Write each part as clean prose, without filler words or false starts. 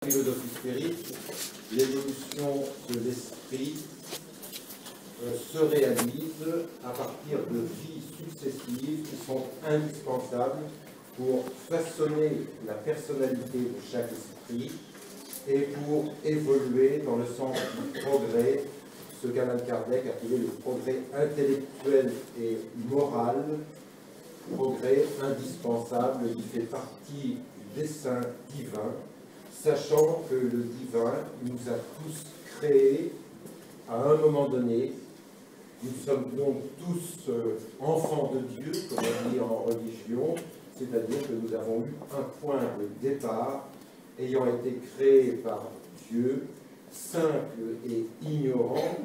philosophie spirite, l'évolution de l'esprit se réalise à partir de vies successives qui sont indispensables pour façonner la personnalité de chaque esprit et pour évoluer dans le sens du progrès, ce qu'Alan Kardec appelait le progrès intellectuel et moral, progrès indispensable qui fait partie du dessein divin, sachant que le divin nous a tous créés à un moment donné. Nous sommes donc tous enfants de Dieu, comme on dit en religion, c'est-à-dire que nous avons eu un point de départ ayant été créé par Dieu, simple et ignorant,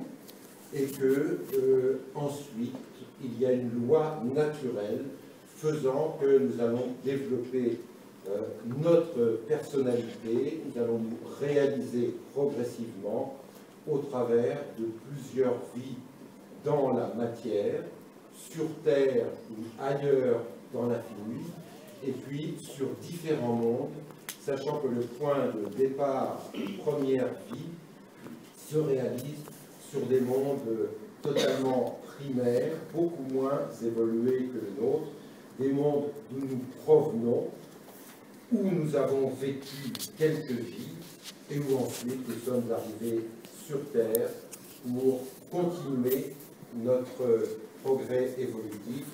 et que ensuite il y a une loi naturelle faisant que nous allons développer notre personnalité, nous allons nous réaliser progressivement au travers de plusieurs vies dans la matière, sur Terre ou ailleurs dans l'infini, et puis sur différents mondes, sachant que le point de départ, première vie, se réalise sur des mondes totalement primaires, beaucoup moins évolués que le nôtre, des mondes d'où nous provenons, où nous avons vécu quelques vies, et où ensuite nous sommes arrivés sur Terre pour continuer notre progrès évolutif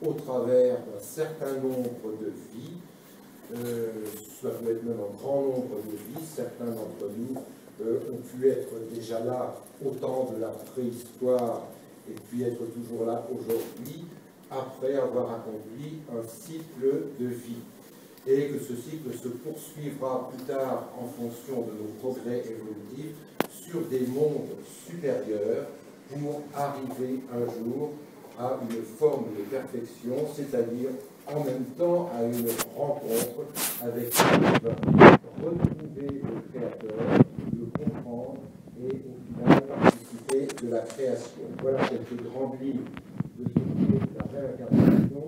au travers d'un certain nombre de vies, cela peut être même un grand nombre de vies. Certains d'entre nous ont pu être déjà là au temps de la préhistoire et puis être toujours là aujourd'hui, après avoir accompli un cycle de vie. Et que ce cycle se poursuivra plus tard en fonction de nos progrès évolutifs sur des mondes supérieurs pour arriver un jour à une forme de perfection, c'est-à-dire en même temps à une rencontre avec Dieu, retrouver le Créateur, le comprendre et au final participer de la création. Voilà quelques grandes lignes de ce qui est la réincarnation,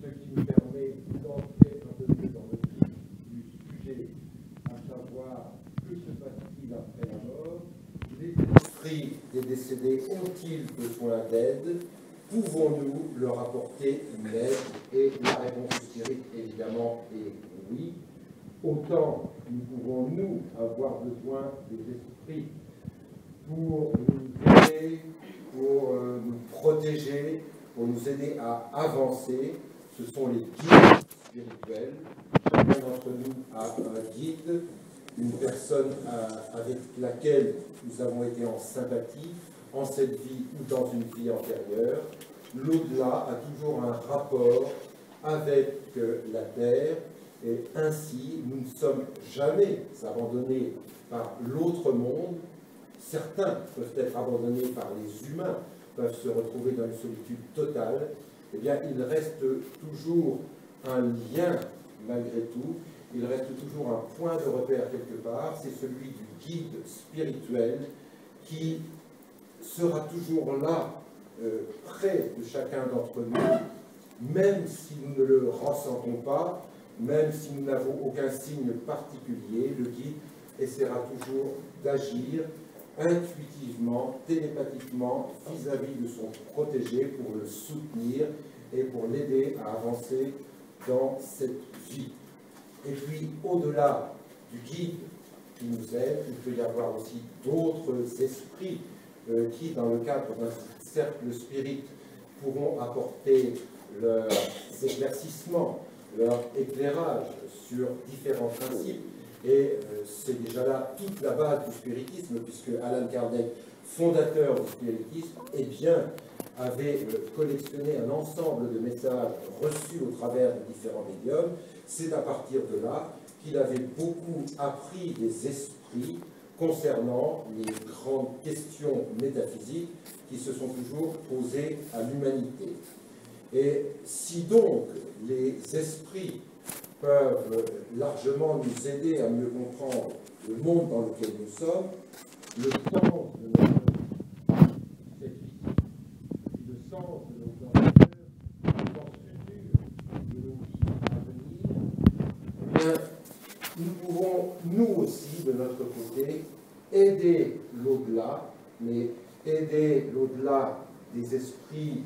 ce qui nous permet d'entrer un peu plus dans le vif du sujet, à savoir que se passe-t-il après la mort, les esprits des décédés ont-ils besoin d'aide? Pouvons-nous leur apporter une aide? Et la réponse spirite, évidemment, est oui. Autant nous pouvons, nous, avoir besoin des esprits pour nous aider, pour nous protéger, pour nous aider à avancer. Ce sont les guides spirituels. Chacun d'entre nous a un guide, une personne avec laquelle nous avons été en sympathie, en cette vie ou dans une vie antérieure. L'au-delà a toujours un rapport avec la Terre, et ainsi nous ne sommes jamais abandonnés par l'autre monde. Certains peuvent être abandonnés par les humains, peuvent se retrouver dans une solitude totale. Eh bien, il reste toujours un lien malgré tout, il reste toujours un point de repère quelque part, c'est celui du guide spirituel qui sera toujours là, près de chacun d'entre nous, même si nous ne le ressentons pas, même si nous n'avons aucun signe particulier. Le guide essaiera toujours d'agir intuitivement, télépathiquement, vis-à-vis de son protégé pour le soutenir et pour l'aider à avancer dans cette vie. Et puis, au-delà du guide qui nous aide, il peut y avoir aussi d'autres esprits qui, dans le cadre d'un cercle spirit, pourront apporter leurs éclaircissements, leur éclairage sur différents principes. Et c'est déjà là toute la base du spiritisme, puisque Alan Kardec, fondateur du spiritisme, eh bien, avait collectionné un ensemble de messages reçus au travers de différents médiums. C'est à partir de là qu'il avait beaucoup appris des esprits concernant les grandes questions métaphysiques qui se sont toujours posées à l'humanité. Et si donc les esprits peuvent largement nous aider à mieux comprendre le monde dans lequel nous sommes, le sens de notre cette vie, le sens de nos aventures, le sens futur de nos vies à venir, eh bien, nous pouvons, nous aussi, dit de notre côté, aider l'au-delà, mais aider l'au-delà des esprits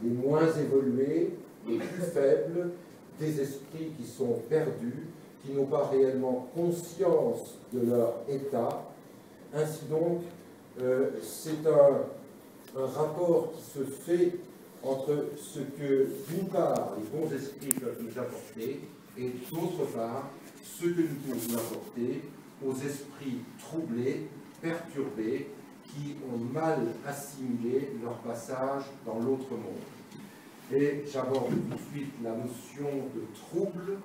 les moins évolués, les plus faibles, des esprits qui sont perdus, qui n'ont pas réellement conscience de leur état. Ainsi donc, c'est un rapport qui se fait entre ce que, d'une part, les bons esprits peuvent nous apporter, et d'autre part, ce que nous pouvons apporter aux esprits troublés, perturbés, qui ont mal assimilé leur passage dans l'autre monde. Et j'aborde tout de suite la notion de trouble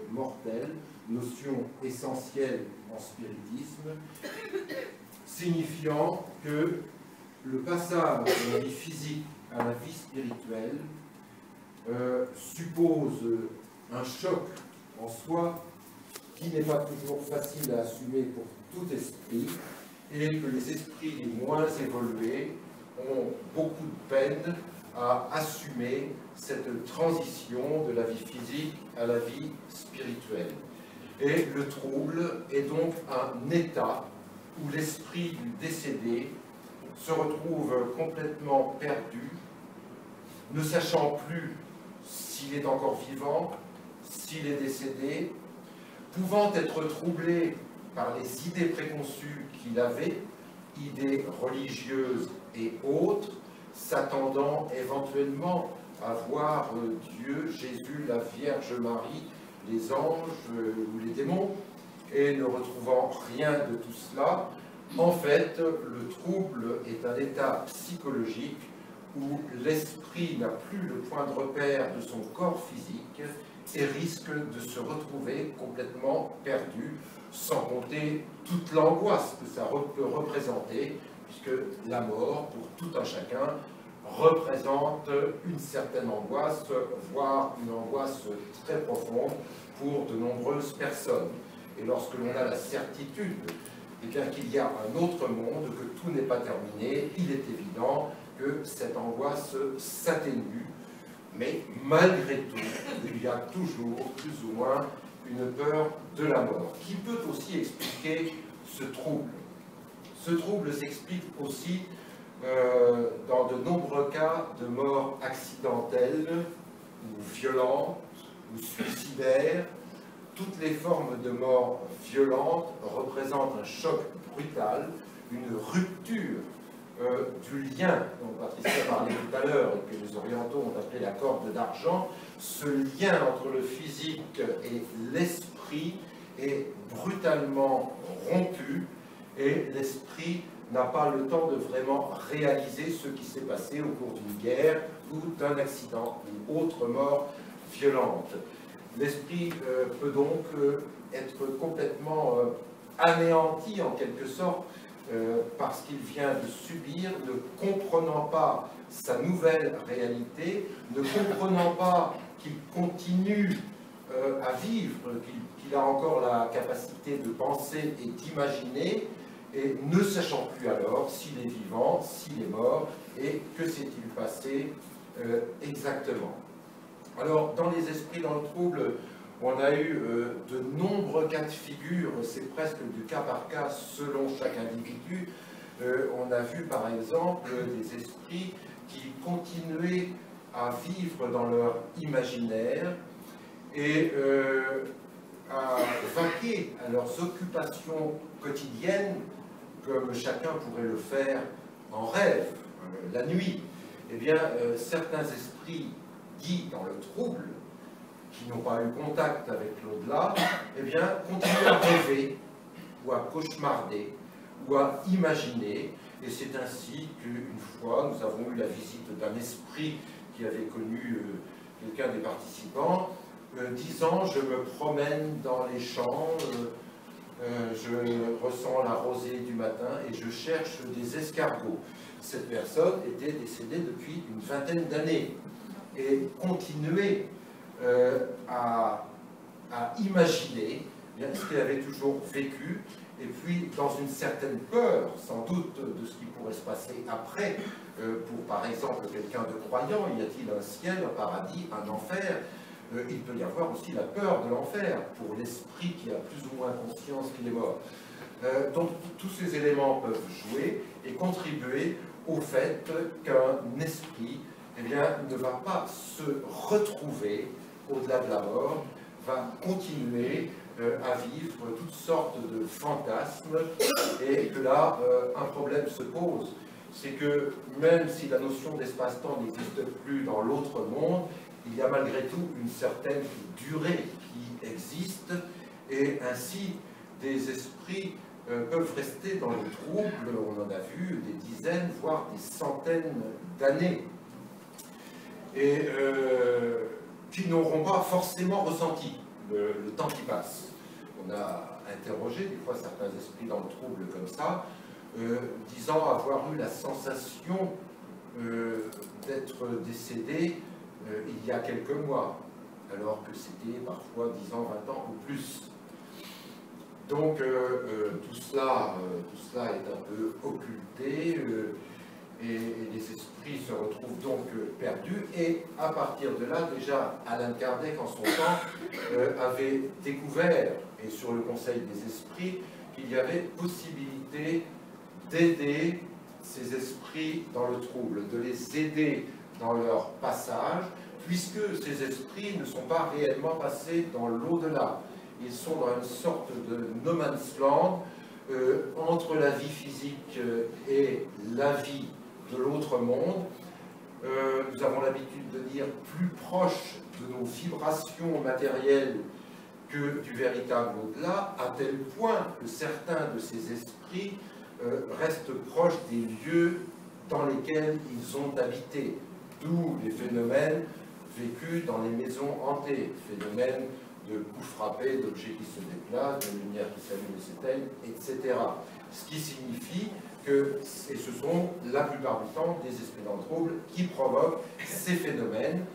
mortel, notion essentielle en spiritisme, signifiant que le passage de la vie physique à la vie spirituelle suppose un choc en soi qui n'est pas toujours facile à assumer pour tout esprit, et que les esprits les moins évolués ont beaucoup de peine à assumer cette transition de la vie physique à la vie spirituelle. Et le trouble est donc un état où l'esprit du décédé se retrouve complètement perdu, ne sachant plus s'il est encore vivant, s'il est décédé, pouvant être troublé par les idées préconçues qu'il avait, idées religieuses et autres, s'attendant éventuellement à voir Dieu, Jésus, la Vierge Marie, les anges ou les démons, et ne retrouvant rien de tout cela. En fait, le trouble est un état psychologique où l'esprit n'a plus le point de repère de son corps physique et risque de se retrouver complètement perdu, sans compter toute l'angoisse que ça peut représenter, puisque la mort, pour tout un chacun, représente une certaine angoisse, voire une angoisse très profonde pour de nombreuses personnes. Et lorsque l'on a la certitude qu'il y a un autre monde, que tout n'est pas terminé, il est évident que cette angoisse s'atténue, mais malgré tout, il y a toujours plus ou moins une peur de la mort, qui peut aussi expliquer ce trouble. Ce trouble s'explique aussi dans de nombreux cas de mort accidentelle, ou violente, ou suicidaire. Toutes les formes de mort violente représentent un choc brutal, une rupture du lien dont Patricia parlait tout à l'heure et que les orientaux ont appelé la corde d'argent. Ce lien entre le physique et l'esprit est brutalement rompu et l'esprit n'a pas le temps de vraiment réaliser ce qui s'est passé au cours d'une guerre ou d'un accident ou autre mort violente. L'esprit peut donc être complètement anéanti en quelque sorte parce qu'il vient de subir, ne comprenant pas sa nouvelle réalité, ne comprenant pas qu'il continue à vivre, qu'il a encore la capacité de penser et d'imaginer, et ne sachant plus alors s'il est vivant, s'il est mort, et que s'est-il passé exactement. Alors, dans les esprits dans le trouble, on a eu de nombreux cas de figure, c'est presque du cas par cas selon chaque individu. On a vu par exemple des esprits qui continuaient à vivre dans leur imaginaire et à vaquer à leurs occupations quotidiennes comme chacun pourrait le faire en rêve, la nuit. Eh bien, certains esprits dits dans le trouble, qui n'ont pas eu contact avec l'au-delà, eh bien, continuent à rêver, ou à cauchemarder, ou à imaginer, et c'est ainsi qu'une fois, nous avons eu la visite d'un esprit qui avait connu quelqu'un des participants, disant « je me promène dans les champs, je ressens la rosée du matin et je cherche des escargots ». Cette personne était décédée depuis une vingtaine d'années et continuait à imaginer ce qu'elle avait toujours vécu, et puis dans une certaine peur, sans doute, de ce qui pourrait se passer après, pour par exemple quelqu'un de croyant, y a-t-il un ciel, un paradis, un enfer, il peut y avoir aussi la peur de l'enfer pour l'esprit qui a plus ou moins conscience qu'il est mort. Donc tous ces éléments peuvent jouer et contribuer au fait qu'un esprit ne va pas se retrouver au-delà de la mort, va continuer à vivre toutes sortes de fantasmes, et que là, un problème se pose. C'est que même si la notion d'espace-temps n'existe plus dans l'autre monde, il y a malgré tout une certaine durée qui existe, et ainsi des esprits peuvent rester dans le trouble, on en a vu, des dizaines, voire des centaines d'années, et qui n'auront pas forcément ressenti le temps qui passe. On a interrogé des fois certains esprits dans le trouble comme ça, disant avoir eu la sensation d'être décédé il y a quelques mois, alors que c'était parfois 10 ans, 20 ans ou plus. Donc tout cela est un peu occulté, et les esprits se retrouvent donc perdus, et à partir de là, déjà Allan Kardec en son temps avait découvert, et sur le conseil des esprits, qu'il y avait possibilité d'aider ces esprits dans le trouble, de les aider dans leur passage, puisque ces esprits ne sont pas réellement passés dans l'au-delà. Ils sont dans une sorte de no man's land entre la vie physique et la vie de l'autre monde. Nous avons l'habitude de dire plus proche de nos vibrations matérielles que du véritable au-delà, à tel point que certains de ces esprits restent proches des lieux dans lesquels ils ont habité, d'où les phénomènes vécus dans les maisons hantées, phénomènes de coups frappés, d'objets qui se déplacent, de lumière qui s'allume et s'éteigne, etc. Ce qui signifie que ce sont la plupart du temps des esprits dans le trouble qui provoquent ces phénomènes,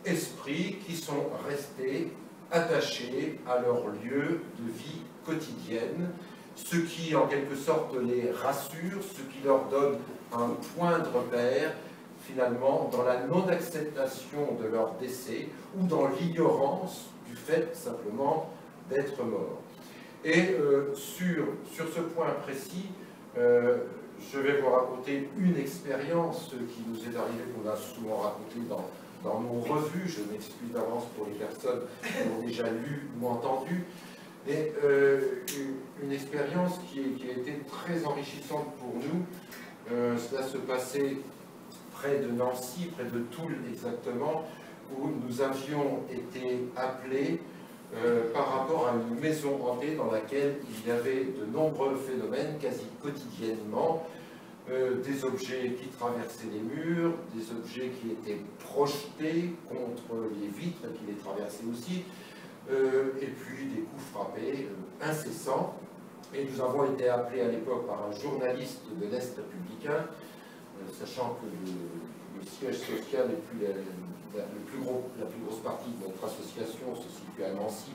esprits qui sont restés attachés à leur lieu de vie quotidienne, ce qui en quelque sorte les rassure, ce qui leur donne un point de repère finalement dans la non-acceptation de leur décès ou dans l'ignorance du fait simplement d'être mort. Et sur ce point précis, je vais vous raconter une expérience qui nous est arrivée, qu'on a souvent racontée dans nos revues. Je m'excuse d'avance pour les personnes qui ont déjà lu ou entendu, mais une expérience qui a été très enrichissante pour nous. Cela se passait près de Nancy, près de Toul exactement, où nous avions été appelés par rapport à une maison hantée dans laquelle il y avait de nombreux phénomènes quasi quotidiennement, des objets qui traversaient les murs, des objets qui étaient projetés contre les vitres et qui les traversaient aussi, et puis des coups frappés incessants. Et nous avons été appelés à l'époque par un journaliste de l'Est républicain, sachant que le siège social et la plus grosse partie de notre association se situe à Nancy,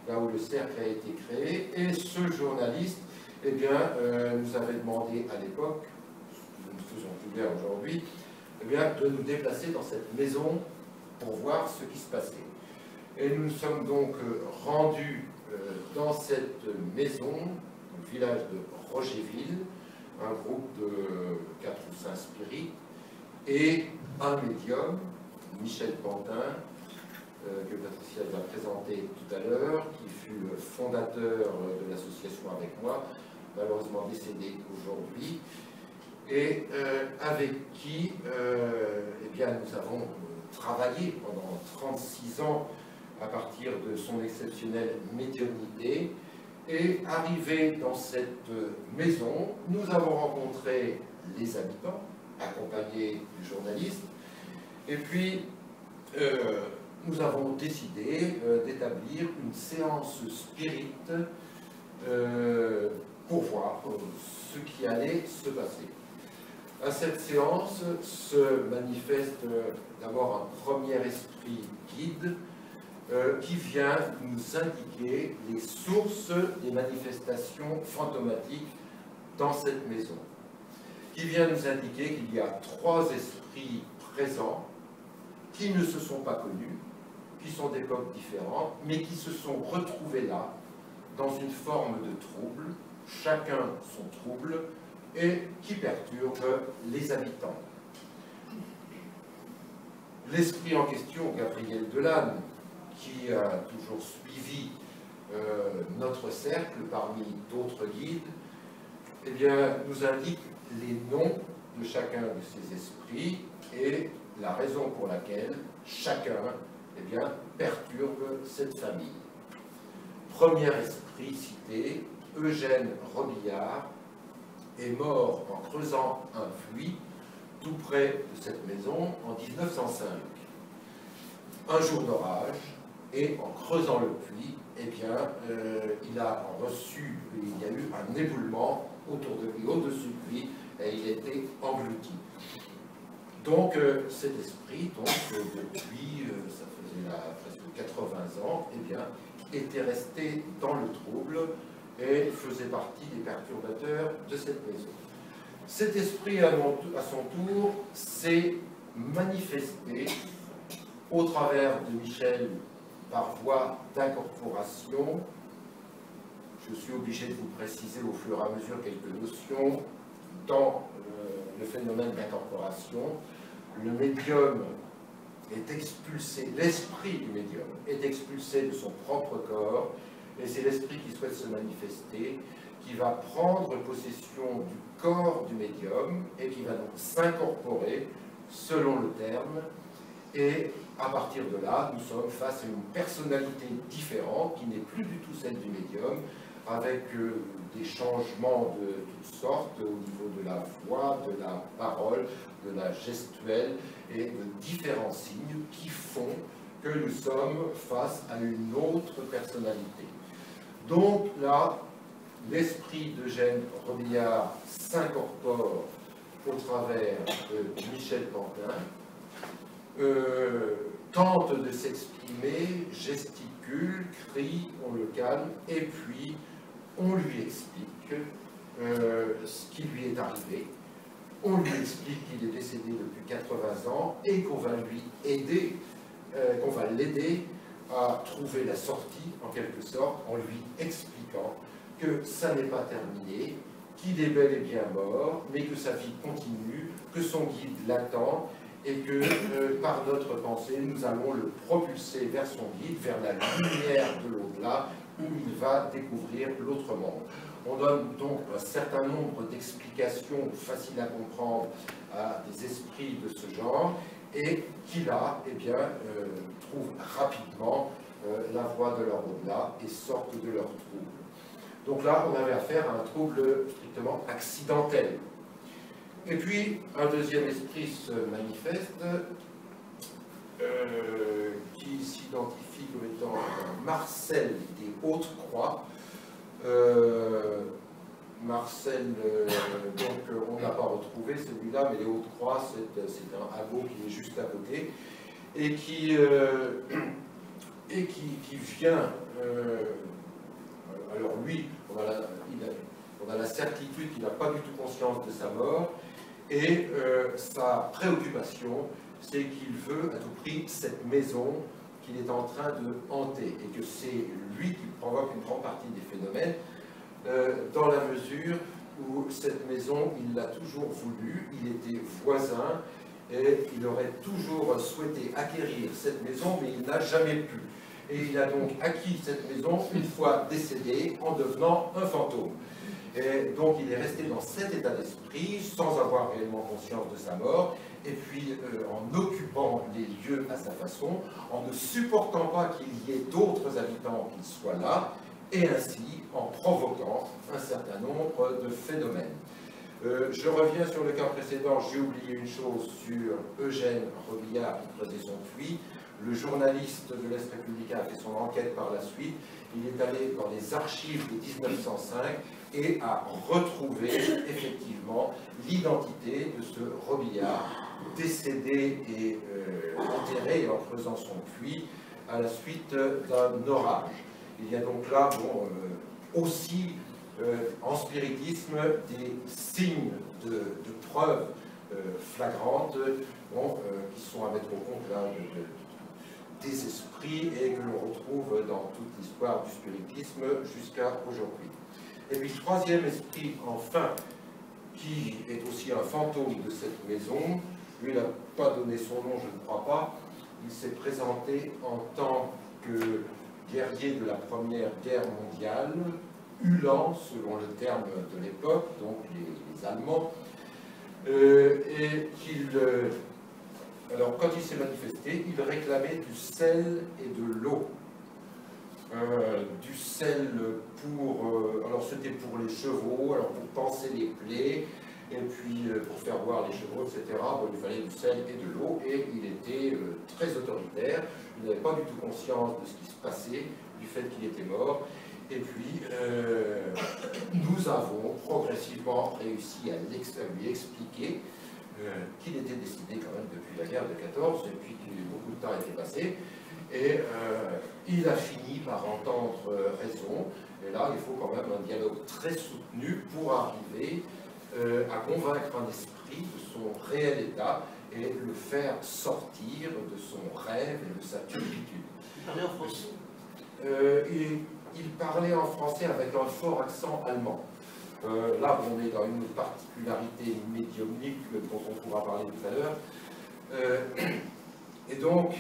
là où le cercle a été créé. Et ce journaliste nous avait demandé à l'époque, nous faisons plus bien aujourd'hui, de nous déplacer dans cette maison pour voir ce qui se passait. Et nous nous sommes donc rendus dans cette maison, au village de Rogerville, un groupe de 4 ou 5 spirites, et un médium, Michel Pantin, que Patricia va présenter tout à l'heure, qui fut le fondateur de l'association avec moi, malheureusement décédé aujourd'hui, et avec qui nous avons travaillé pendant 36 ans à partir de son exceptionnelle médiumnité. Et arrivé dans cette maison, nous avons rencontré les habitants, accompagnés du journaliste, et puis nous avons décidé d'établir une séance spirit pour voir ce qui allait se passer. À cette séance se manifeste d'abord un premier esprit guide qui vient nous indiquer les sources des manifestations fantomatiques dans cette maison, qui vient nous indiquer qu'il y a 3 esprits présents qui ne se sont pas connus, qui sont d'époques différentes, mais qui se sont retrouvés là, dans une forme de trouble, chacun son trouble, et qui perturbe les habitants. L'esprit en question, Gabriel Delanne, qui a toujours suivi notre cercle parmi d'autres guides, eh bien, nous indique les noms de chacun de ces esprits et la raison pour laquelle chacun eh bien, perturbe cette famille. Premier esprit cité, Eugène Robillard, est mort en creusant un puits tout près de cette maison en 1905. Un jour d'orage, et en creusant le puits, eh bien, il a reçu, il y a eu un éboulement autour de lui, au-dessus de lui, et il a été englouti. Donc, cet esprit, donc, depuis, ça faisait là, presque 80 ans, eh bien, était resté dans le trouble et faisait partie des perturbateurs de cette maison. Cet esprit, à son tour, s'est manifesté au travers de Michel par voie d'incorporation. Je suis obligé de vous préciser au fur et à mesure quelques notions dans le phénomène d'incorporation. Le médium est expulsé, l'esprit du médium est expulsé de son propre corps, et c'est l'esprit qui souhaite se manifester, qui va prendre possession du corps du médium et qui va donc s'incorporer selon le terme. Et à partir de là, nous sommes face à une personnalité différente qui n'est plus du tout celle du médium, avec des changements de toutes sortes au niveau de la voix, de la parole, de la gestuelle et de différents signes qui font que nous sommes face à une autre personnalité. Donc là, l'esprit d'Eugène Robillard s'incorpore au travers de Michel Pantin, tente de s'exprimer, gesticule, crie, on le calme, et puis on lui explique ce qui lui est arrivé. On lui explique qu'il est décédé depuis 80 ans et qu'on va lui aider, qu'on va l'aider à trouver la sortie, en quelque sorte, en lui expliquant que ça n'est pas terminé, qu'il est bel et bien mort, mais que sa vie continue, que son guide l'attend, et que par notre pensée, nous allons le propulser vers son guide, vers la lumière de l'au-delà, où il va découvrir l'autre monde. On donne donc un certain nombre d'explications faciles à comprendre à des esprits de ce genre, et qui là, eh bien, trouvent rapidement la voie de leur au-delà et sortent de leur trouble. Donc là, on avait affaire à un trouble strictement accidentel. Et puis, un deuxième esprit se manifeste, qui s'identifie comme étant Marcel des Hautes-Croix. Marcel, donc on n'a pas retrouvé celui-là, mais les Hautes-Croix, c'est un hameau qui est juste à côté, et qui vient, alors lui, on a la certitude qu'il n'a pas du tout conscience de sa mort, et sa préoccupation, c'est qu'il veut à tout prix cette maison qu'il est en train de hanter, et que c'est lui qui provoque une grande partie des phénomènes, dans la mesure où cette maison, il l'a toujours voulu, il était voisin, et il aurait toujours souhaité acquérir cette maison, mais il n'a jamais pu. Et il a donc acquis cette maison une fois décédé, en devenant un fantôme. Et donc il est resté dans cet état d'esprit, sans avoir réellement conscience de sa mort, et puis en occupant les lieux à sa façon, en ne supportant pas qu'il y ait d'autres habitants qui soient là, et ainsi en provoquant un certain nombre de phénomènes. Je reviens sur le cas précédent, j'ai oublié une chose sur Eugène Robillard qui creusait son puits. Le journaliste de l'Est républicain a fait son enquête par la suite. Il est allé dans les archives de 1905 et a retrouvé effectivement l'identité de ce Robillard décédé et enterré en creusant son puits à la suite d'un orage. Il y a donc là aussi en spiritisme des signes de preuves flagrantes qui sont à mettre au compte là, des esprits et que l'on retrouve dans toute l'histoire du spiritisme jusqu'à aujourd'hui. Et puis, le troisième esprit, enfin, qui est aussi un fantôme de cette maison, lui n'a pas donné son nom, je ne crois pas, il s'est présenté en tant que guerrier de la Première Guerre mondiale, Ulan, selon le terme de l'époque, donc les Allemands, et qu'il... alors, quand il s'est manifesté, il réclamait du sel et de l'eau. Du sel pour... alors, c'était pour les chevaux, alors pour panser les plaies, et puis pour faire boire les chevaux, etc. Bon, il fallait du sel et de l'eau, et il était très autoritaire. Il n'avait pas du tout conscience de ce qui se passait, du fait qu'il était mort. Et puis, nous avons progressivement réussi à lui expliquer qu'il était décidé quand même depuis la guerre de 14, et puis que beaucoup de temps était passé, et il a fini par entendre raison, et là il faut quand même un dialogue très soutenu pour arriver à convaincre un esprit de son réel état et le faire sortir de son rêve et de sa turpitude. Il parlait en français. Il parlait en français avec un fort accent allemand. Là, on est dans une particularité médiumnique dont on pourra parler tout à l'heure. Et donc,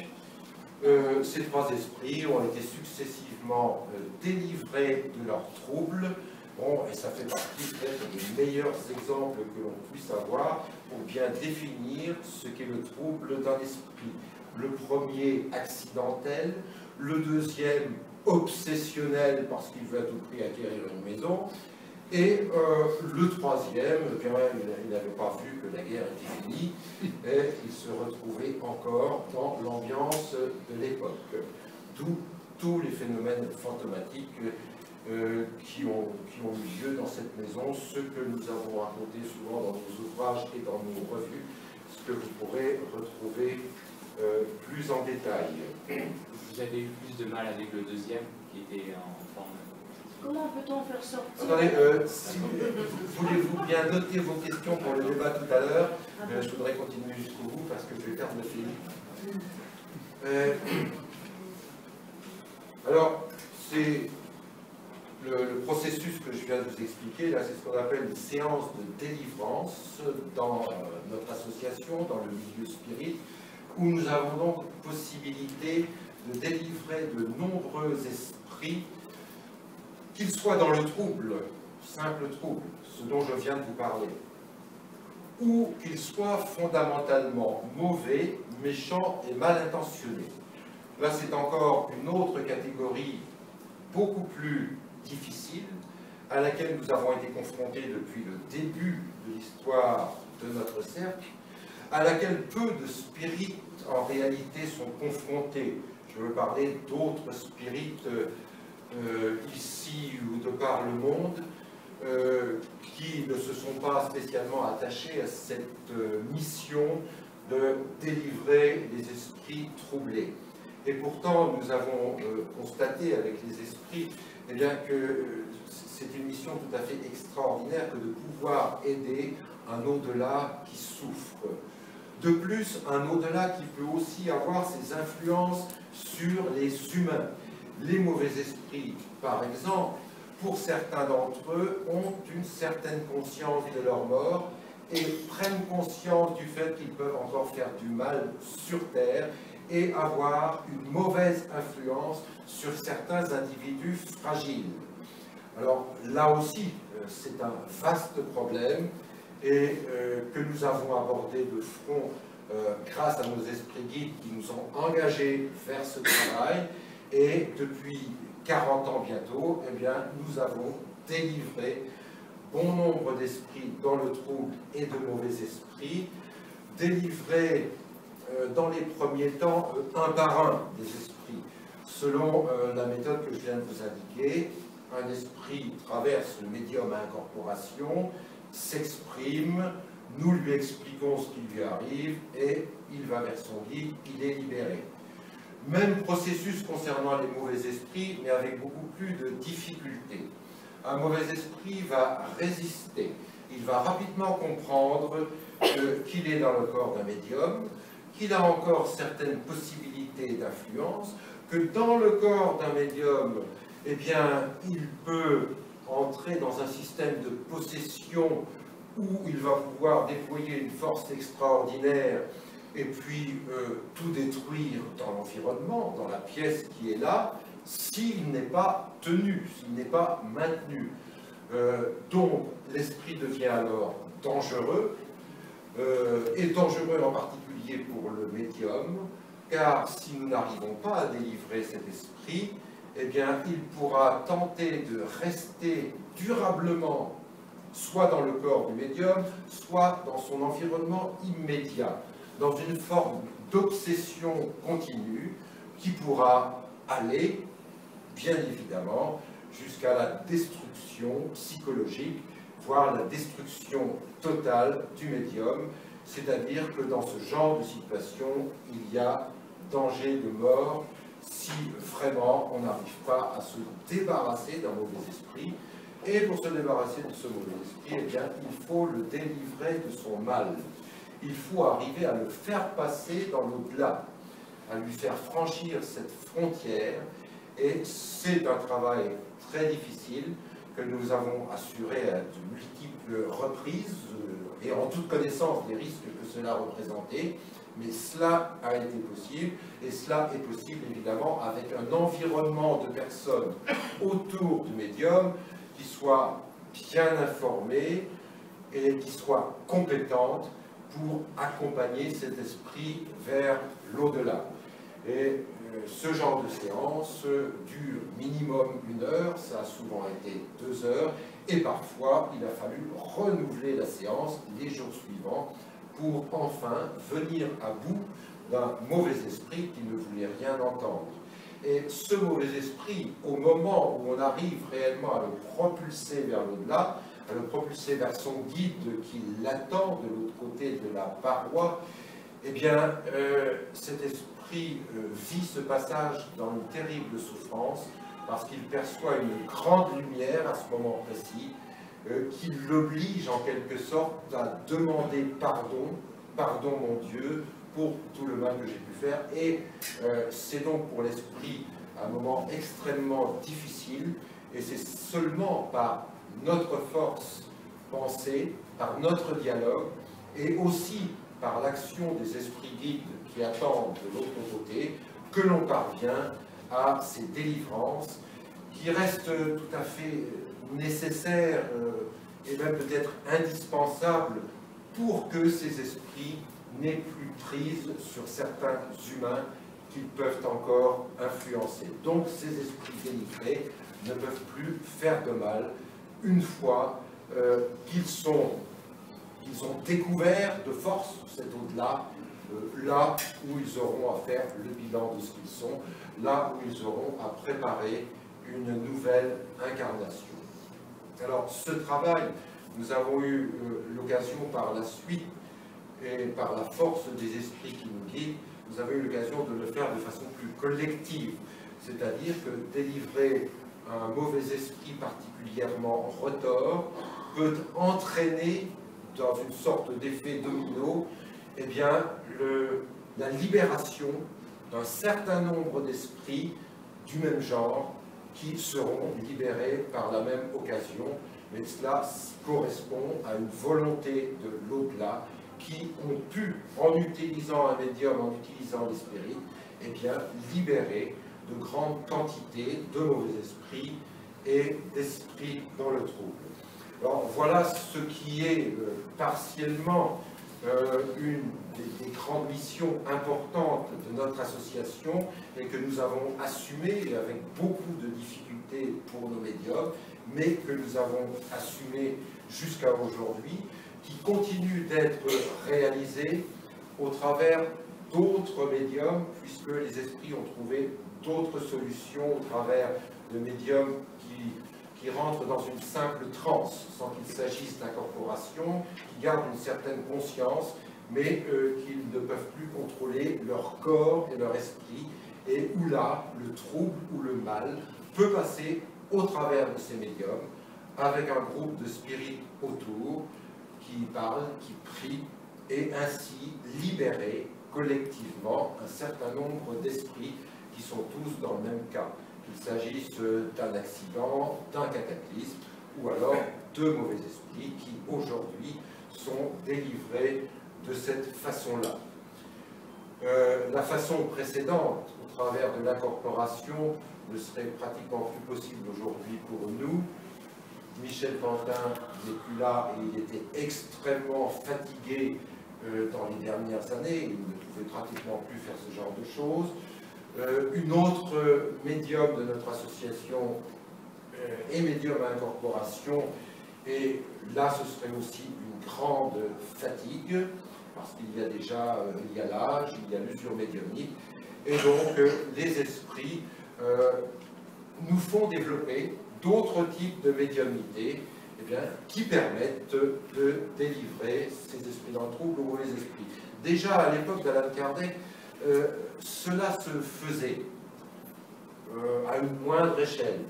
ces trois esprits ont été successivement délivrés de leurs troubles. Bon, et ça fait partie peut-être des meilleurs exemples que l'on puisse avoir pour bien définir ce qu'est le trouble d'un esprit. Le premier, accidentel. Le deuxième, obsessionnel, parce qu'il veut à tout prix acquérir une maison. Et le troisième, eh bien, il n'avait pas vu que la guerre était finie, et il se retrouvait encore dans l'ambiance de l'époque. D'où tous les phénomènes fantomatiques qui ont eu lieu dans cette maison, ce que nous avons raconté souvent dans nos ouvrages et dans nos revues, ce que vous pourrez retrouver plus en détail. Vous avez eu plus de mal avec le deuxième, qui était en forme... Comment peut-on faire sortir? Attendez, si voulez-vous bien noter vos questions pour le débat tout à l'heure, je voudrais continuer jusqu'au bout parce que je vais perdre le fil. Alors, c'est le processus que je viens de vous expliquer, là, c'est ce qu'on appelle une séance de délivrance dans notre association, dans le milieu spirit, où nous avons donc possibilité de délivrer de nombreux esprits, qu'ils soient dans le trouble, simple trouble, ce dont je viens de vous parler, ou qu'ils soient fondamentalement mauvais, méchants et mal intentionnés. Là, c'est encore une autre catégorie beaucoup plus difficile, à laquelle nous avons été confrontés depuis le début de l'histoire de notre cercle, à laquelle peu de spirites en réalité sont confrontés. Je veux parler d'autres spirites ici ou de par le monde qui ne se sont pas spécialement attachés à cette mission de délivrer les esprits troublés. Et pourtant, nous avons constaté avec les esprits eh bien, que c'est une mission tout à fait extraordinaire que de pouvoir aider un au-delà qui souffre. De plus, un au-delà qui peut aussi avoir ses influences sur les humains. Les mauvais esprits, par exemple, pour certains d'entre eux, ont une certaine conscience de leur mort et prennent conscience du fait qu'ils peuvent encore faire du mal sur Terre et avoir une mauvaise influence sur certains individus fragiles. Alors là aussi, c'est un vaste problème et que nous avons abordé de front grâce à nos esprits guides qui nous ont engagés vers ce travail. Et depuis 40 ans bientôt, eh bien, nous avons délivré bon nombre d'esprits dans le trouble et de mauvais esprits, délivré dans les premiers temps un par un des esprits. Selon la méthode que je viens de vous indiquer, un esprit traverse le médium à incorporation, s'exprime, nous lui expliquons ce qui lui arrive et il va vers son guide, il est libéré. Même processus concernant les mauvais esprits, mais avec beaucoup plus de difficultés. Un mauvais esprit va résister. Il va rapidement comprendre qu'il est dans le corps d'un médium, qu'il a encore certaines possibilités d'influence, que dans le corps d'un médium, eh bien, il peut entrer dans un système de possession où il va pouvoir déployer une force extraordinaire et puis tout détruire dans l'environnement, dans la pièce qui est là, s'il n'est pas tenu, s'il n'est pas maintenu. Donc l'esprit devient alors dangereux, et dangereux en particulier pour le médium, car si nous n'arrivons pas à délivrer cet esprit, eh bien, il pourra tenter de rester durablement soit dans le corps du médium, soit dans son environnement immédiat, dans une forme d'obsession continue qui pourra aller, bien évidemment, jusqu'à la destruction psychologique, voire la destruction totale du médium, c'est-à-dire que dans ce genre de situation, il y a danger de mort si vraiment on n'arrive pas à se débarrasser d'un mauvais esprit. Et pour se débarrasser de ce mauvais esprit, eh bien, il faut le délivrer de son mal. Il faut arriver à le faire passer dans l'au-delà, à lui faire franchir cette frontière. Et c'est un travail très difficile que nous avons assuré à de multiples reprises et en toute connaissance des risques que cela représentait. Mais cela a été possible, et cela est possible évidemment avec un environnement de personnes autour du médium qui soient bien informées et qui soient compétentes pour accompagner cet esprit vers l'au-delà. Et ce genre de séance dure minimum 1 heure, ça a souvent été 2 heures, et parfois il a fallu renouveler la séance les jours suivants pour enfin venir à bout d'un mauvais esprit qui ne voulait rien entendre. Et ce mauvais esprit, au moment où on arrive réellement à le propulser vers l'au-delà, à le propulser vers son guide qui l'attend de l'autre côté de la paroi, eh bien, cet esprit vit ce passage dans une terrible souffrance parce qu'il perçoit une grande lumière à ce moment précis, qui l'oblige en quelque sorte à demander pardon, pardon mon Dieu, pour tout le mal que j'ai pu faire. Et c'est donc pour l'esprit un moment extrêmement difficile, et c'est seulement par notre force pensée, par notre dialogue, et aussi par l'action des esprits guides qui attendent de l'autre côté, que l'on parvient à ces délivrances qui restent tout à fait nécessaires et même peut-être indispensables pour que ces esprits n'aient plus prise sur certains humains qu'ils peuvent encore influencer. Donc ces esprits délivrés ne peuvent plus faire de mal une fois qu'ils ont découvert de force cet au-delà, là où ils auront à faire le bilan de ce qu'ils sont, là où ils auront à préparer une nouvelle incarnation. Alors ce travail, nous avons eu l'occasion par la suite et par la force des esprits qui nous guident, nous avons eu l'occasion de le faire de façon plus collective, c'est-à-dire que délivrer un mauvais esprit particulièrement retors peut entraîner dans une sorte d'effet domino, eh bien, la libération d'un certain nombre d'esprits du même genre qui seront libérés par la même occasion, mais cela correspond à une volonté de l'au-delà qui ont pu, en utilisant un médium, en utilisant les spirites, eh bien, libérer de grandes quantités de mauvais esprits et d'esprits dans le trouble. Alors voilà ce qui est partiellement une des grandes missions importantes de notre association et que nous avons assumé avec beaucoup de difficultés pour nos médiums, mais que nous avons assumé jusqu'à aujourd'hui, qui continue d'être réalisée au travers d'autres médiums, puisque les esprits ont trouvé d'autres solutions au travers de médiums qui rentrent dans une simple transe, sans qu'il s'agisse d'incorporation, qui gardent une certaine conscience, mais qu'ils ne peuvent plus contrôler leur corps et leur esprit, et où là, le trouble ou le mal peut passer au travers de ces médiums, avec un groupe de spirites autour, qui parlent, qui prient, et ainsi libérer collectivement un certain nombre d'esprits qui sont tous dans le même cas, qu'il s'agisse d'un accident, d'un cataclysme, ou alors de mauvais esprits qui aujourd'hui sont délivrés de cette façon-là. La façon précédente, au travers de l'incorporation, ne serait pratiquement plus possible aujourd'hui pour nous. Michel Pantin n'est plus là et il était extrêmement fatigué dans les dernières années, il ne pouvait pratiquement plus faire ce genre de choses. Une autre médium de notre association est médium à incorporation, et là ce serait aussi une grande fatigue, parce qu'il y a déjà il y a l'âge, il y a l'usure médiumnique, et donc les esprits nous font développer d'autres types de médiumnité qui permettent de délivrer ces esprits dans le trouble ou mauvais esprits. Déjà à l'époque d'Allan Kardec, cela se faisait à une moindre échelle,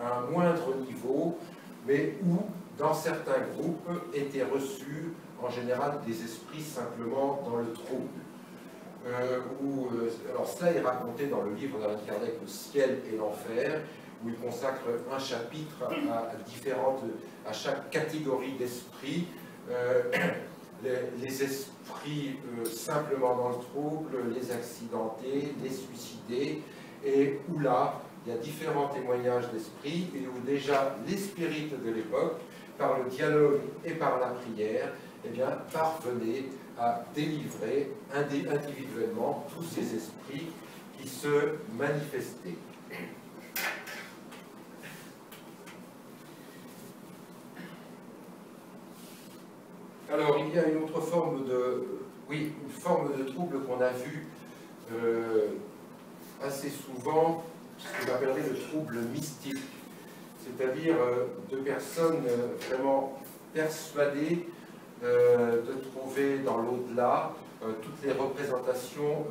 à un moindre niveau, mais où dans certains groupes étaient reçus en général des esprits simplement dans le trouble. Alors cela est raconté dans le livre d'Allan Kardec, Le ciel et l'enfer, où il consacre un chapitre à chaque catégorie d'esprits, les esprits simplement dans le trouble, les accidentés, les suicidés, et où là, il y a différents témoignages d'esprits, et où déjà les spirites de l'époque, par le dialogue et par la prière, parvenaient à délivrer individuellement tous ces esprits qui se manifestaient. Alors, il y a une autre forme de trouble qu'on a vue assez souvent, ce que j'appellerais le trouble mystique, c'est-à-dire de personnes vraiment persuadées de trouver dans l'au-delà toutes les représentations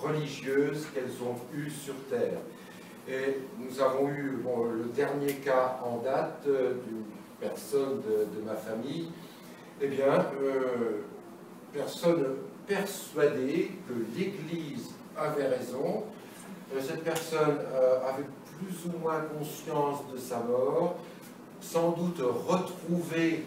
religieuses qu'elles ont eues sur Terre. Et nous avons eu le dernier cas en date d'une personne de ma famille, personne persuadée que l'Église avait raison. Cette personne avait plus ou moins conscience de sa mort, sans doute retrouvé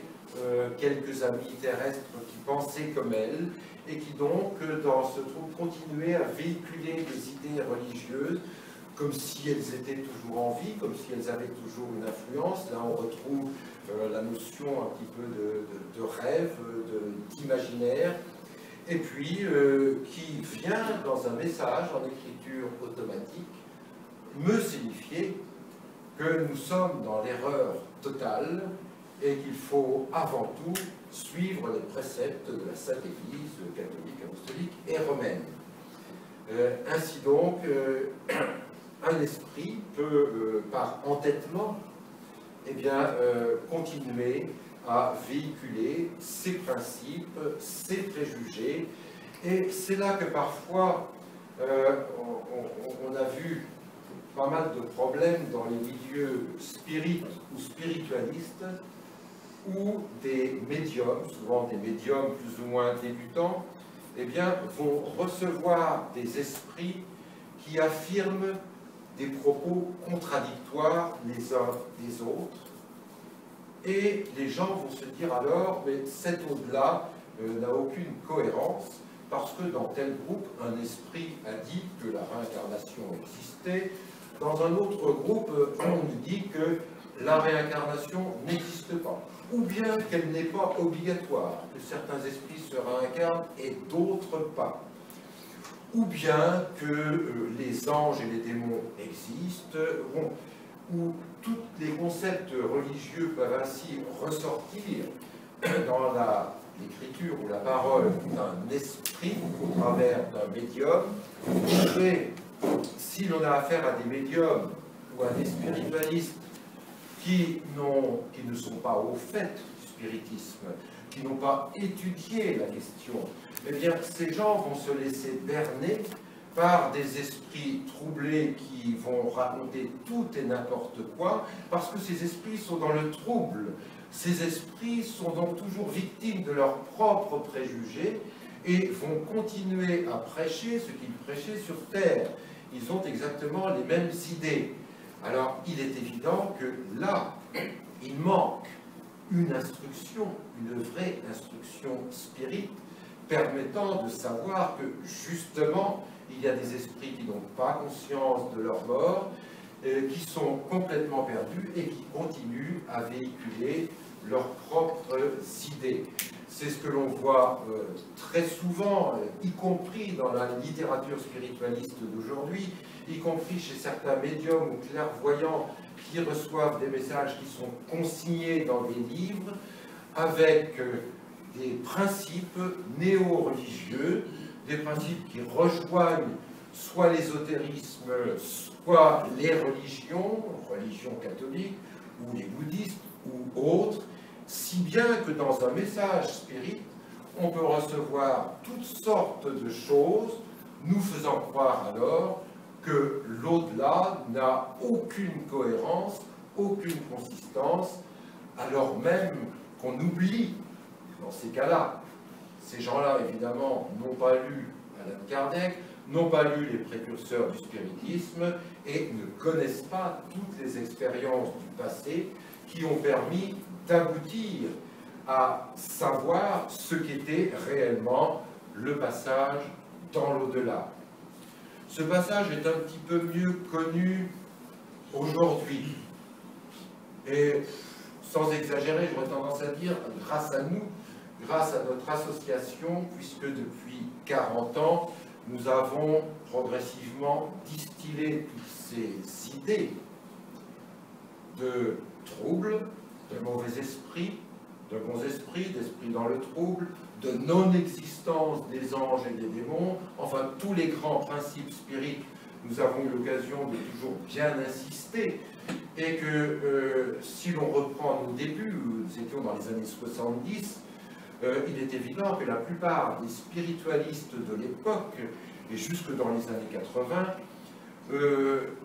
quelques amis terrestres qui pensaient comme elle, et qui donc, dans ce trouble, continuaient à véhiculer des idées religieuses, comme si elles étaient toujours en vie, comme si elles avaient toujours une influence. Là, on retrouve la notion un petit peu de rêve, d'imaginaire, et puis qui vient dans un message en écriture automatique me signifier que nous sommes dans l'erreur totale et qu'il faut avant tout suivre les préceptes de la Sainte Église catholique, apostolique et romaine. Ainsi donc, un esprit peut, par entêtement, continuer à véhiculer ses principes, ses préjugés, et c'est là que parfois on a vu pas mal de problèmes dans les milieux spirites ou spiritualistes, où des médiums, souvent des médiums plus ou moins débutants, vont recevoir des esprits qui affirment des propos contradictoires les uns des autres, et les gens vont se dire alors, mais cet au-delà n'a aucune cohérence, parce que dans tel groupe, un esprit a dit que la réincarnation existait, dans un autre groupe, on nous dit que la réincarnation n'existe pas, ou bien qu'elle n'est pas obligatoire, que certains esprits se réincarnent et d'autres pas, ou bien que les anges et les démons existent, où tous les concepts religieux peuvent ainsi ressortir dans l'écriture ou la parole d'un esprit au travers d'un médium. Et si l'on a affaire à des médiums ou à des spiritualistes qui ne sont pas au fait du spiritisme, qui n'ont pas étudié la question, ces gens vont se laisser berner par des esprits troublés qui vont raconter tout et n'importe quoi, parce que ces esprits sont dans le trouble. Ces esprits sont donc toujours victimes de leurs propres préjugés, et vont continuer à prêcher ce qu'ils prêchaient sur terre. Ils ont exactement les mêmes idées. Alors, il est évident que là, il manque une instruction, une vraie instruction spirite, permettant de savoir que, justement, il y a des esprits qui n'ont pas conscience de leur mort, qui sont complètement perdus et qui continuent à véhiculer leurs propres idées. C'est ce que l'on voit très souvent, y compris dans la littérature spiritualiste d'aujourd'hui, y compris chez certains médiums ou clairvoyants qui reçoivent des messages qui sont consignés dans des livres avec des principes néo-religieux, des principes qui rejoignent soit l'ésotérisme, soit les religions catholiques, ou les bouddhistes, ou autres, si bien que dans un message spirit, on peut recevoir toutes sortes de choses, nous faisant croire alors que l'au-delà n'a aucune cohérence, aucune consistance, alors même qu'on oublie, dans ces cas-là, ces gens-là, évidemment, n'ont pas lu Allan Kardec, n'ont pas lu les précurseurs du spiritisme et ne connaissent pas toutes les expériences du passé qui ont permis d'aboutir à savoir ce qu'était réellement le passage dans l'au-delà. Ce passage est un petit peu mieux connu aujourd'hui. Et sans exagérer, j'aurais tendance à dire grâce à nous, grâce à notre association, puisque depuis 40 ans, nous avons progressivement distillé toutes ces idées de troubles, de mauvais esprits, de bons esprits, d'esprits dans le trouble, de non-existence des anges et des démons, enfin tous les grands principes spirites, nous avons eu l'occasion de toujours bien insister, et que si l'on reprend nos débuts, nous étions dans les années 70, il est évident que la plupart des spiritualistes de l'époque, et jusque dans les années 80,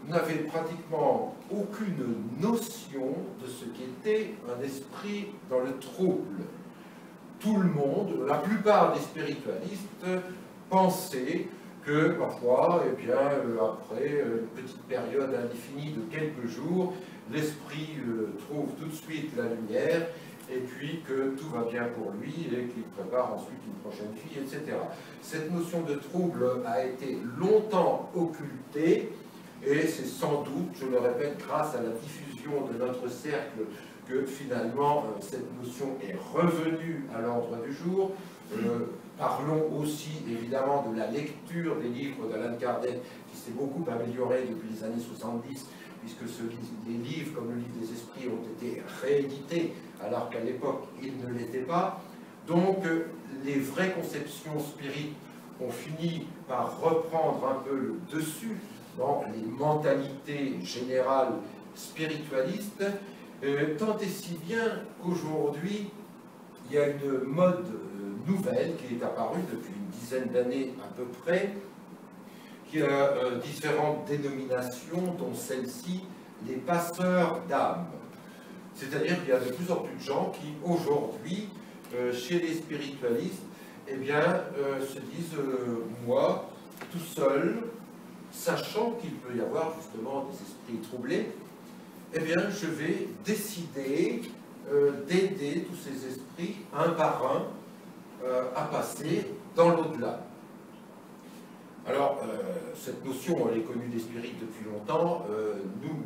n'avaient pratiquement aucune notion de ce qu'était un esprit dans le trouble. Tout le monde, la plupart des spiritualistes, pensaient que parfois, eh bien, après une petite période indéfinie de quelques jours, l'esprit trouve tout de suite la lumière, et puis que tout va bien pour lui, et qu'il prépare ensuite une prochaine vie, etc. Cette notion de trouble a été longtemps occultée, et c'est sans doute, je le répète, grâce à la diffusion de notre cercle, que finalement cette notion est revenue à l'ordre du jour. Parlons aussi évidemment de la lecture des livres d'Allan Kardec, qui s'est beaucoup améliorée depuis les années 70, puisque les livres comme le livre des esprits ont été réédités, alors qu'à l'époque ils ne l'étaient pas. Donc les vraies conceptions spirites ont fini par reprendre un peu le dessus dans les mentalités générales spiritualistes, tant et si bien qu'aujourd'hui il y a une mode nouvelle qui est apparue depuis une dizaine d'années à peu près, qui a différentes dénominations, dont celle-ci, les passeurs d'âme. C'est-à-dire qu'il y a de plus en plus de gens qui, aujourd'hui, chez les spiritualistes, eh bien, se disent, moi, tout seul, sachant qu'il peut y avoir justement des esprits troublés, eh bien, je vais décider d'aider tous ces esprits, un par un, à passer dans l'au-delà. Alors, cette notion, elle est connue des spirites depuis longtemps. Nous,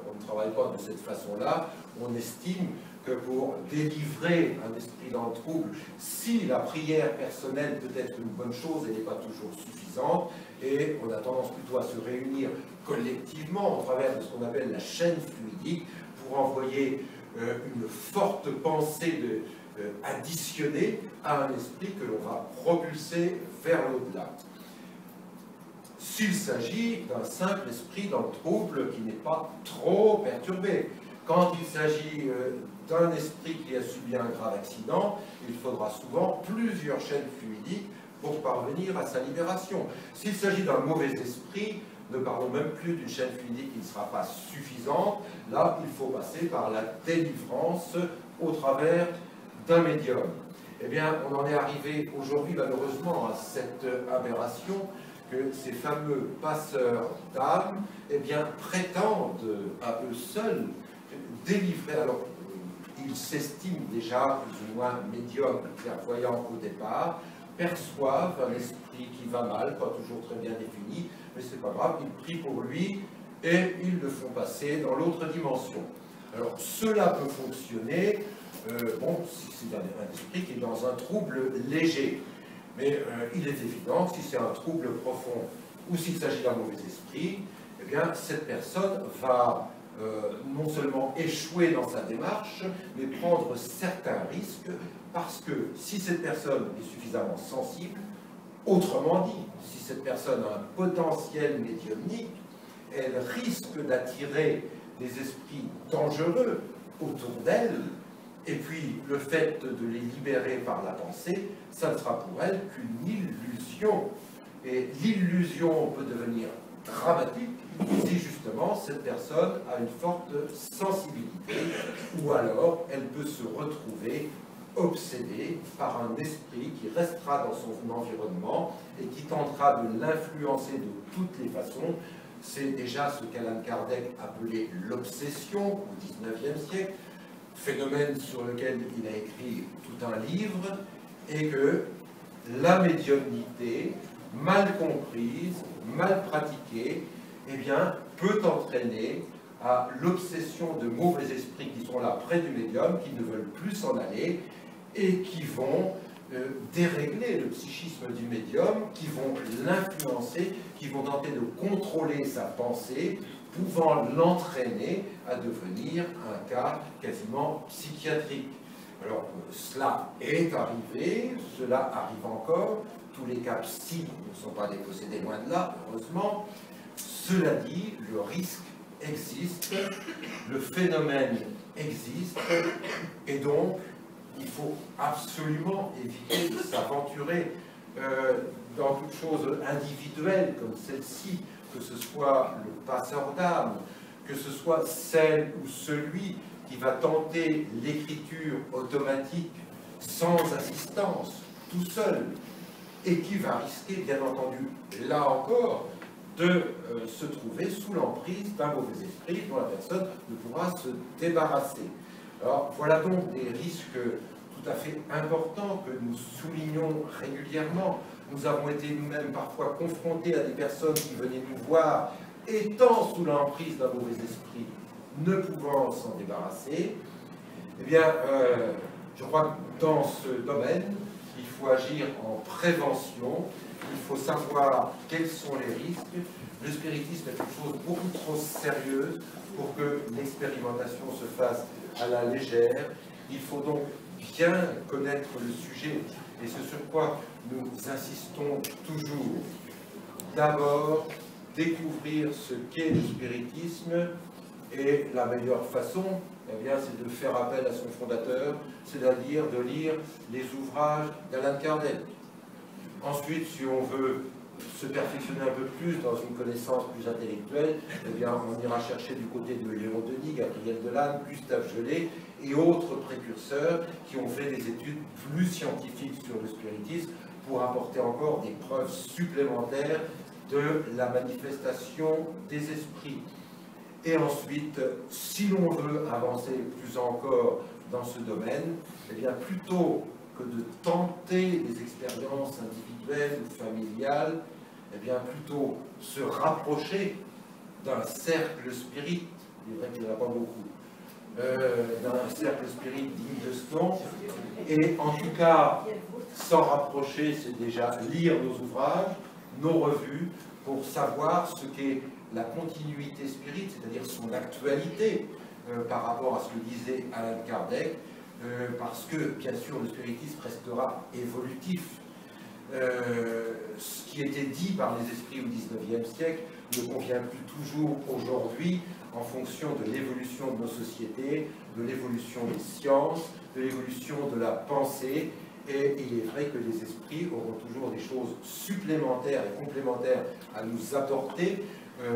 on ne travaille pas de cette façon-là. On estime que pour délivrer un esprit dans le trouble, si la prière personnelle peut être une bonne chose, elle n'est pas toujours suffisante, et on a tendance plutôt à se réunir collectivement au travers de ce qu'on appelle la chaîne fluidique pour envoyer une forte pensée additionnée à un esprit que l'on va propulser vers l'au-delà. S'il s'agit d'un simple esprit dans le trouble qui n'est pas trop perturbé. Quand il s'agit d'un esprit qui a subi un grave accident, il faudra souvent plusieurs chaînes fluidiques pour parvenir à sa libération. S'il s'agit d'un mauvais esprit, ne parlons même plus d'une chaîne fluidique qui ne sera pas suffisante. Là, il faut passer par la délivrance au travers d'un médium. Eh bien, on en est arrivé aujourd'hui, malheureusement, à cette aberration que ces fameux passeurs d'âmes, eh bien, prétendent à eux seuls délivrer. Alors, ils s'estiment déjà plus ou moins médiums, clairvoyants au départ, perçoivent un esprit qui va mal, pas toujours très bien défini, mais c'est pas grave, ils prient pour lui et ils le font passer dans l'autre dimension. Alors, cela peut fonctionner, bon, si c'est un esprit qui est dans un trouble léger, mais il est évident que si c'est un trouble profond ou s'il s'agit d'un mauvais esprit, eh bien, cette personne va non seulement échouer dans sa démarche, mais prendre certains risques, parce que si cette personne est suffisamment sensible, autrement dit, si cette personne a un potentiel médiumnique, elle risque d'attirer des esprits dangereux autour d'elle, et puis le fait de les libérer par la pensée, ça ne sera pour elle qu'une illusion. Et l'illusion peut devenir dramatique si justement cette personne a une forte sensibilité, ou alors elle peut se retrouver obsédée par un esprit qui restera dans son environnement et qui tentera de l'influencer de toutes les façons. C'est déjà ce qu'Alan Kardec appelait l'obsession au XIXe siècle, phénomène sur lequel il a écrit tout un livre, et que la médiumnité, mal comprise, mal pratiquée, eh bien, peut entraîner à l'obsession de mauvais esprits qui sont là près du médium, qui ne veulent plus s'en aller, et qui vont dérégler le psychisme du médium, qui vont l'influencer, qui vont tenter de contrôler sa pensée, pouvant l'entraîner à devenir un cas quasiment psychiatrique. Alors, cela est arrivé, cela arrive encore, tous les cas psy ne sont pas dépossédés, loin de là, heureusement. Cela dit, le risque existe, le phénomène existe, et donc, il faut absolument éviter de s'aventurer dans toute chose individuelle comme celle-ci, que ce soit le passeur d'âme, que ce soit celle ou celui qui va tenter l'écriture automatique sans assistance, tout seul, et qui va risquer, bien entendu, là encore, de se trouver sous l'emprise d'un mauvais esprit dont la personne ne pourra se débarrasser. Alors, voilà donc des risques tout à fait importants que nous soulignons régulièrement. Nous avons été nous-mêmes parfois confrontés à des personnes qui venaient nous voir étant sous l'emprise d'un mauvais esprit, ne pouvant s'en débarrasser. Eh bien, je crois que dans ce domaine, il faut agir en prévention, il faut savoir quels sont les risques. Le spiritisme est une chose beaucoup trop sérieuse pour que l'expérimentation se fasse à la légère. Il faut donc bien connaître le sujet, et ce sur quoi nous insistons toujours. D'abord, découvrir ce qu'est le spiritisme, et la meilleure façon, eh bien, c'est de faire appel à son fondateur, c'est-à-dire de lire les ouvrages d'Alan Kardec. Ensuite, si on veut se perfectionner un peu plus dans une connaissance plus intellectuelle, eh bien, on ira chercher du côté de Léon Denis, Gabriel Delanne, Gustave Gelée et autres précurseurs qui ont fait des études plus scientifiques sur le spiritisme pour apporter encore des preuves supplémentaires de la manifestation des esprits. Et ensuite, si l'on veut avancer plus encore dans ce domaine, eh bien, plutôt que de tenter des expériences individuelles ou familiales, eh bien, plutôt se rapprocher d'un cercle spirit, il est vrai qu'il n'y en a pas beaucoup, d'un cercle spirit digne de ce nom, et en tout cas, s'en rapprocher, c'est déjà lire nos ouvrages, nos revues, pour savoir ce qu'est la continuité spirit, c'est-à-dire son actualité par rapport à ce que disait Alan Kardec, parce que, bien sûr, le spiritisme restera évolutif. Ce qui était dit par les esprits au XIXe siècle ne convient plus toujours aujourd'hui en fonction de l'évolution de nos sociétés, de l'évolution des sciences, de l'évolution de la pensée, et il est vrai que les esprits auront toujours des choses supplémentaires et complémentaires à nous apporter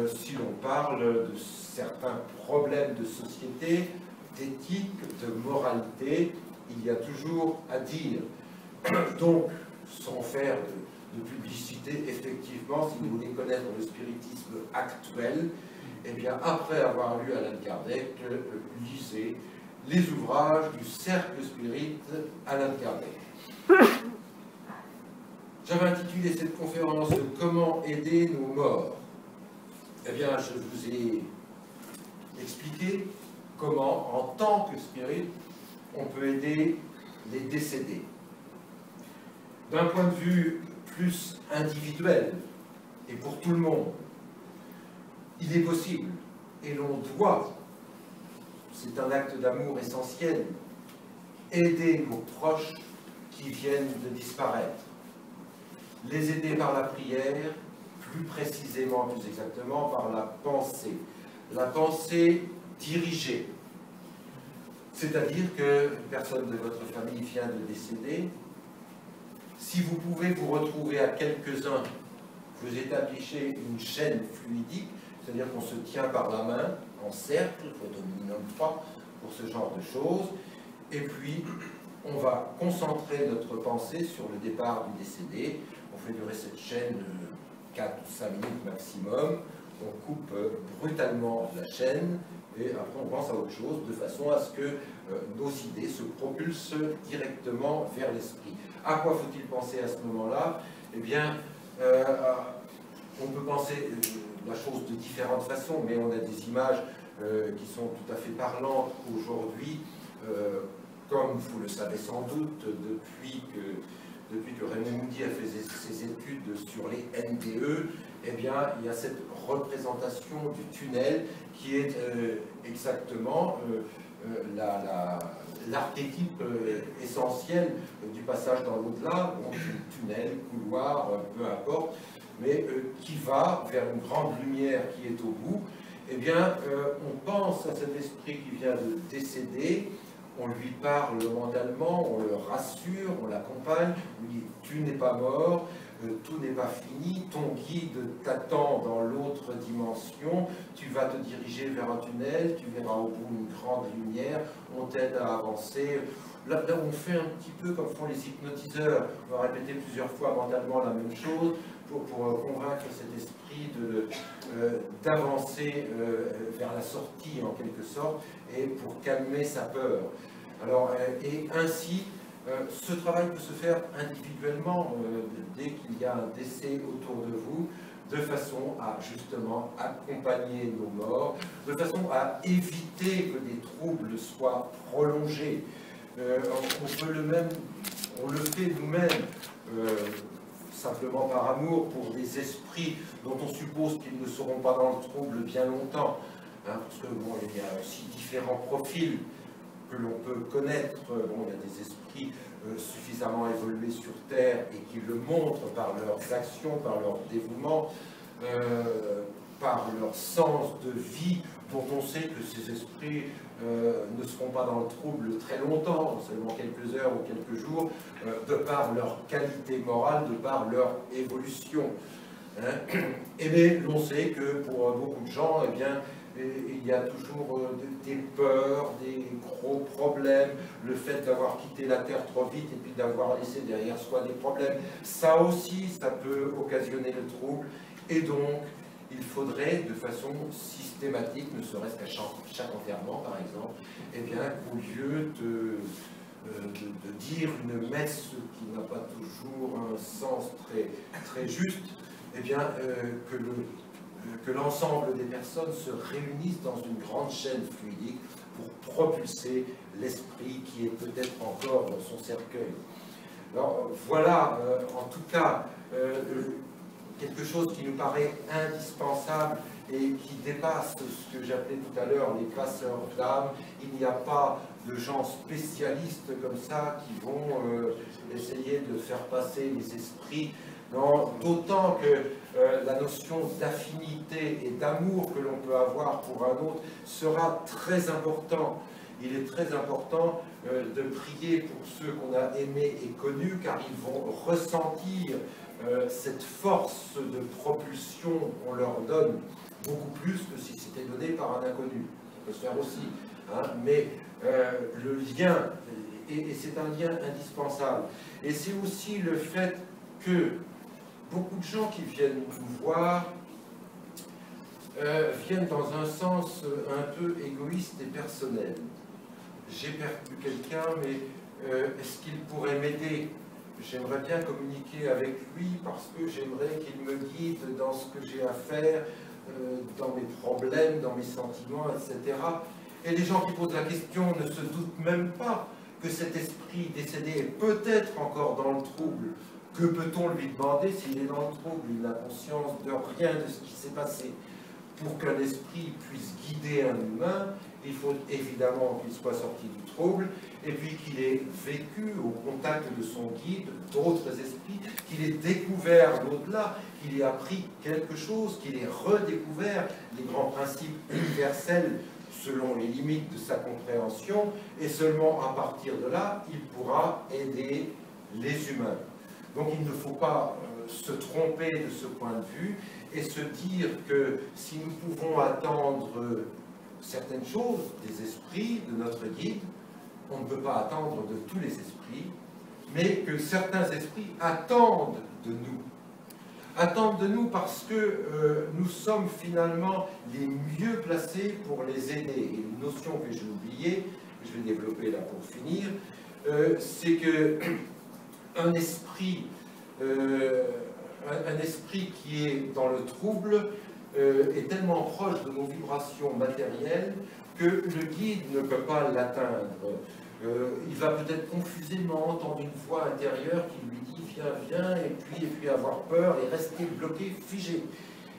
si l'on parle de certains problèmes de société, d'éthique, de moralité. Il y a toujours à dire. Donc, sans faire de publicité, effectivement, si vous voulez connaître le spiritisme actuel, eh bien, après avoir lu Allan Kardec, lisez les ouvrages du Cercle Spirit Allan Kardec. J'avais intitulé cette conférence « Comment aider nos morts ». Eh bien, je vous ai expliqué comment, en tant que spirit, on peut aider les décédés. D'un point de vue plus individuel, et pour tout le monde, il est possible, et l'on doit, c'est un acte d'amour essentiel, aider nos proches qui viennent de disparaître. Les aider par la prière, plus précisément, plus exactement, par la pensée. La pensée dirigée. C'est-à-dire qu'une personne de votre famille vient de décéder. Si vous pouvez vous retrouver à quelques-uns, vous établissez une chaîne fluidique, c'est-à-dire qu'on se tient par la main, en cercle, il faut au minimum 3 pour ce genre de choses, et puis on va concentrer notre pensée sur le départ du décédé. On fait durer cette chaîne 4 ou 5 minutes maximum, on coupe brutalement la chaîne, et après on pense à autre chose, de façon à ce que nos idées se propulsent directement vers l'esprit. À quoi faut-il penser à ce moment-là? Eh bien, on peut penser la chose de différentes façons, mais on a des images qui sont tout à fait parlantes aujourd'hui, comme vous le savez sans doute, depuis que Raymond Moody a fait ses études sur les NDE, eh bien, il y a cette représentation du tunnel qui est exactement l'archétype essentiel du passage dans l'au-delà, donc tunnel, couloir, peu importe, mais qui va vers une grande lumière qui est au bout. Eh bien, on pense à cet esprit qui vient de décéder, on lui parle mentalement, on le rassure, on l'accompagne, on lui dit « tu n'es pas mort », tout n'est pas fini, ton guide t'attend dans l'autre dimension, tu vas te diriger vers un tunnel, tu verras au bout une grande lumière, on t'aide à avancer. Là, on fait un petit peu comme font les hypnotiseurs, on va répéter plusieurs fois mentalement la même chose pour convaincre cet esprit d'avancer vers la sortie en quelque sorte et pour calmer sa peur. Alors, et ainsi, ce travail peut se faire individuellement dès qu'il y a un décès autour de vous, de façon à justement accompagner nos morts, de façon à éviter que des troubles soient prolongés. On le fait nous-mêmes, simplement par amour pour des esprits dont on suppose qu'ils ne seront pas dans le trouble bien longtemps, hein, parce que bon, il y a aussi différents profils que l'on peut connaître. Bon, il y a des esprits suffisamment évolués sur Terre et qui le montrent par leurs actions, par leur dévouement, par leur sens de vie, dont on sait que ces esprits ne seront pas dans le trouble très longtemps, seulement quelques heures ou quelques jours, de par leur qualité morale, de par leur évolution. Hein. Et mais l'on sait que pour beaucoup de gens, eh bien, il y a toujours des peurs, des gros problèmes, le fait d'avoir quitté la Terre trop vite et puis d'avoir laissé derrière soi des problèmes, ça aussi, ça peut occasionner le trouble, et donc il faudrait de façon systématique, ne serait-ce qu'à chaque enterrement par exemple, eh bien, au lieu de dire une messe qui n'a pas toujours un sens très juste, eh bien, que l'ensemble des personnes se réunissent dans une grande chaîne fluidique pour propulser l'esprit qui est peut-être encore dans son cercueil. Alors voilà, en tout cas, quelque chose qui nous paraît indispensable et qui dépasse ce que j'appelais tout à l'heure les passeurs d'âme. Il n'y a pas de gens spécialistes comme ça qui vont essayer de faire passer les esprits. D'autant que la notion d'affinité et d'amour que l'on peut avoir pour un autre sera très important. Il est très important de prier pour ceux qu'on a aimés et connus, car ils vont ressentir cette force de propulsion qu'on leur donne, beaucoup plus que si c'était donné par un inconnu. Ça peut se faire aussi. Hein, mais le lien et c'est un lien indispensable. Et c'est aussi le fait que beaucoup de gens qui viennent nous voir viennent dans un sens un peu égoïste et personnel. J'ai perdu quelqu'un, mais est-ce qu'il pourrait m'aider? J'aimerais bien communiquer avec lui parce que j'aimerais qu'il me guide dans ce que j'ai à faire, dans mes problèmes, dans mes sentiments, etc. Et les gens qui posent la question ne se doutent même pas que cet esprit décédé est peut-être encore dans le trouble. Que peut-on lui demander s'il est dans le trouble? Il n'a conscience de rien de ce qui s'est passé. Pour qu'un esprit puisse guider un humain, il faut évidemment qu'il soit sorti du trouble, et puis qu'il ait vécu au contact de son guide, d'autres esprits, qu'il ait découvert l'au-delà, qu'il ait appris quelque chose, qu'il ait redécouvert les grands principes universels selon les limites de sa compréhension, et seulement à partir de là, il pourra aider les humains. Donc il ne faut pas se tromper de ce point de vue et se dire que si nous pouvons attendre certaines choses des esprits, de notre guide, on ne peut pas attendre de tous les esprits, mais que certains esprits attendent de nous. Attendent de nous parce que nous sommes finalement les mieux placés pour les aider. Et une notion que j'ai oubliée, que je vais développer là pour finir, c'est que un esprit qui est dans le trouble est tellement proche de nos vibrations matérielles que le guide ne peut pas l'atteindre. Il va peut-être confusément entendre une voix intérieure qui lui dit « viens, viens », et puis avoir peur et rester bloqué, figé.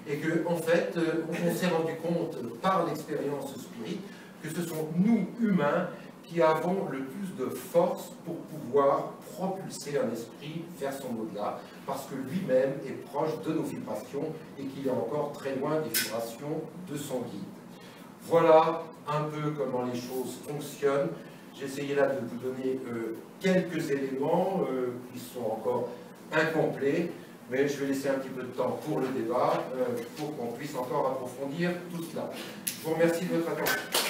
Et qu'en fait, on s'est rendu compte par l'expérience spirite que ce sont nous, humains, qui avons le plus de force pour pouvoir propulser un esprit vers son au-delà, parce que lui-même est proche de nos vibrations et qu'il est encore très loin des vibrations de son guide. Voilà un peu comment les choses fonctionnent. J'ai essayé là de vous donner quelques éléments qui sont encore incomplets, mais je vais laisser un petit peu de temps pour le débat, pour qu'on puisse encore approfondir tout cela. Je vous remercie de votre attention.